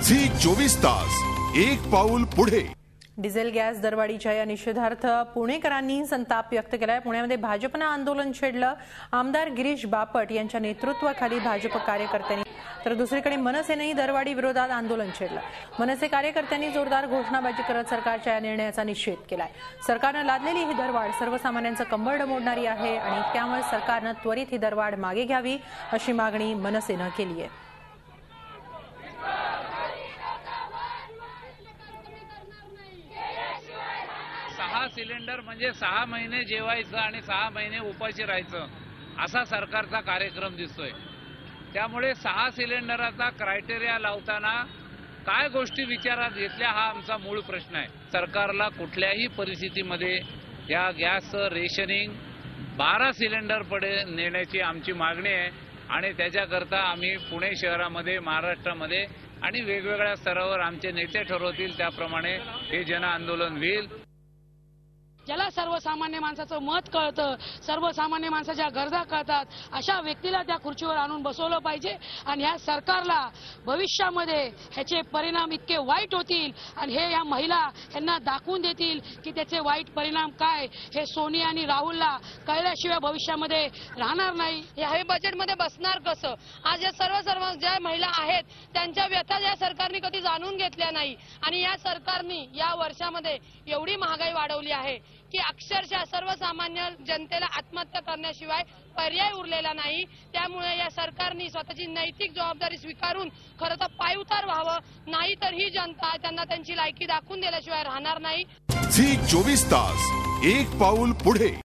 Zee 24 तास एक पाऊल पुढे। डिझेल गॅस दरवाढीच्या या निषेधार्थ पुणेकरांनी संताप व्यक्त केलाय। पुण्यामध्ये भाजपनं आंदोलन छेडलं। आमदार गिरीश बापट यांच्या नेतृत्वाखाली भाजप कार्यकर्त्यांनी तर दुसरीकडे मनसेनेही दरवाढी विरोधात आंदोलन छेडलं। मनसे कार्यकर्त्यांनी जोरदार घोषणाबाजी करत सरकारच्या या निर्णयाचा निषेध केलाय। सरकारनं लादलेली ही दरवाढ सर्वसामान्यांचं कंबरड मोडणारी आहे आणि त्यामुळे सरकारनं त्वरित ही दरवाढ मागे घ्यावी अशी मागणी मनसेनं केली आहे। सिलेंडर म्हणजे 6 महिने जेवायचं आणि 6 महिने उपाशी राहायचं असा सरकारचा कार्यक्रम दिसतोय। त्यामुळे 6 सिलेंडरचा क्रायटेरिया लावताना काय गोष्टी विचारात घेतल्या हा आमचा मूळ प्रश्न आहे। सरकारला कुठल्याही परिस्थितीमध्ये या गॅसचं रेशनिंग 12 सिलेंडर पडे नेण्याची आमची मागणी आहे आणि त्याच्याकरता आम्ही पुणे शहरामध्ये महाराष्ट्रामध्ये आणि वेगवेगळ्या स्तरावर आमचे नेते ठरवतील त्याप्रमाणे हे जन आंदोलन होईल। ज्याला सर्वसामान्य माणसाचं मत कळतं, सर्वसामान्य माणसाच्या गरजा कळतात, अशा व्यक्तीला त्या खुर्चीवर आणून बसवलं पाहिजे आणि ह्या सरकारला भविष्यामध्ये ह्याचे परिणाम इतके वाईट होतील आणि हे या महिला यांना दाखवून देतील की त्याचे वाईट परिणाम काय हे सोनिया आणि राहुलला कळल्याशिवाय भविष्यामध्ये राहणार नाही। हे बजेटमध्ये बसणार कसं? आज या सर्व ज्या महिला आहेत त्यांच्या व्यथा या सरकारने कधी जाणून घेतल्या नाही आणि या सरकारने या वर्षामध्ये एवढी महागाई वाढवली आहे की अक्षरशः सर्वसामान्य जनतेला आत्महत्या करण्याशिवाय पर्याय उरलेला नाही। त्यामुळे या सरकारने स्वतःची नैतिक जबाबदारी स्वीकारून खरं तर पायउतार व्हावं, नाही तर ही जनता त्यांना त्यांची लायकी दाखवून दिल्याशिवाय राहणार नाही। झी 24 तास एक पाऊल पुढे।